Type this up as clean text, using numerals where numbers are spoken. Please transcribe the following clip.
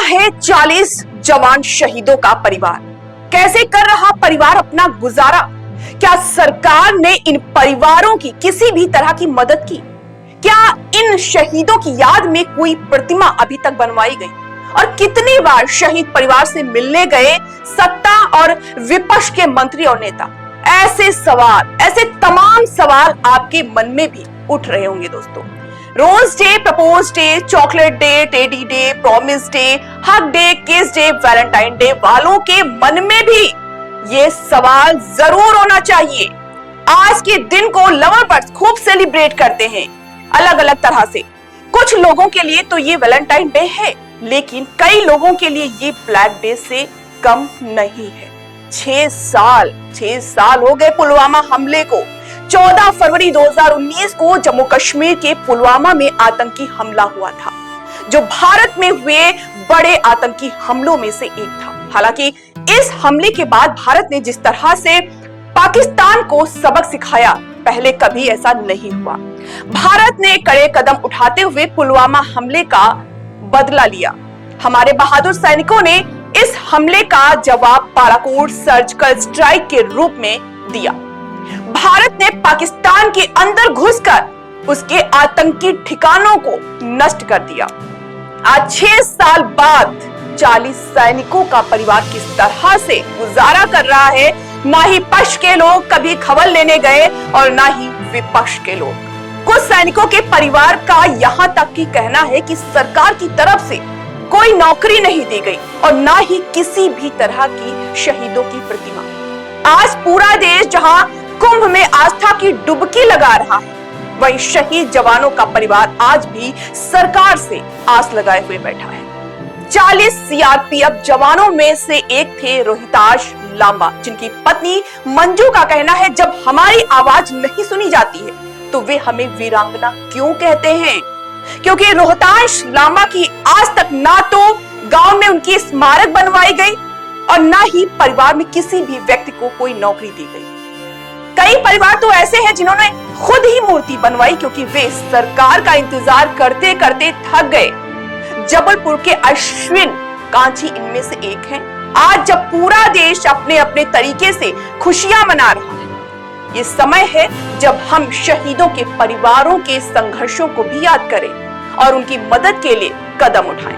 है 40 जवान शहीदों का परिवार? कैसे कर रहा परिवार अपना गुजारा? क्या सरकार ने इन परिवारों की किसी भी तरह की मदद की? क्या इन शहीदों की याद में कोई प्रतिमा अभी तक बनवाई गई? और कितनी बार शहीद परिवार से मिलने गए सत्ता और विपक्ष के मंत्री और नेता? ऐसे सवाल, ऐसे तमाम सवाल आपके मन में भी उठ रहे होंगे दोस्तों। Rose day, propose day, chocolate day, teddy day, promise day, hug day, kiss day, Valentine day वालों के मन में भी ये सवाल जरूर होना चाहिए। आज के दिन को लवर बर्ड्स खूब सेलिब्रेट करते हैं अलग अलग तरह से। कुछ लोगों के लिए तो ये वैलेंटाइन डे है, लेकिन कई लोगों के लिए ये ब्लैक डे से कम नहीं है। 6 साल हो गए पुलवामा हमले को। 14 फरवरी 2019 को जम्मू कश्मीर के पुलवामा में आतंकी हमला हुआ था, जो भारत में हुए बड़े आतंकी हमलों में से एक था। हालांकि इस हमले के बाद भारत ने जिस तरह से पाकिस्तान को सबक सिखाया, पहले कभी ऐसा नहीं हुआ। भारत ने कड़े कदम उठाते हुए पुलवामा हमले का बदला लिया। हमारे बहादुर सैनिकों ने इस हमले का जवाब बालाकोट सर्जिकल स्ट्राइक के रूप में दिया। भारत ने पाकिस्तान के अंदर घुसकर उसके आतंकी ठिकानों को नष्ट कर दिया। आज 6 साल बाद 40 सैनिकों का परिवार किस तरह से गुजारा कर रहा है, ना ही पक्ष के लोग कभी खबर लेने गए और ना ही विपक्ष के लोग। कुछ सैनिकों के परिवार का यहां तक की कहना है कि सरकार की तरफ से कोई नौकरी नहीं दी गई और ना ही किसी भी तरह की शहीदों की प्रतिमा। आज पूरा देश जहां कुंभ में आस्था की डुबकी लगा रहा है, वहीं शहीद जवानों का परिवार आज भी सरकार से आस लगाए हुए बैठा है। 40 सीआरपीएफ जवानों में से एक थे रोहिताश लांबा, जिनकी पत्नी मंजू का कहना है, जब हमारी आवाज नहीं सुनी जाती है तो वे हमें वीरांगना क्यों कहते हैं? क्योंकि रोहिताश लांबा की आज तक ना तो गांव में उनकी स्मारक बनवाई गई और ना ही परिवार में किसी भी व्यक्ति को कोई नौकरी दी गई। कई परिवार तो ऐसे हैं जिन्होंने खुद ही मूर्ति बनवाई, क्योंकि वे सरकार का इंतजार करते करते थक गए। जबलपुर के अश्विन कांची इनमें से एक हैं। आज जब पूरा देश अपने अपने तरीके से खुशियां मना रहा है, ये समय है जब हम शहीदों के परिवारों के संघर्षों को भी याद करें और उनकी मदद के लिए कदम उठाएं।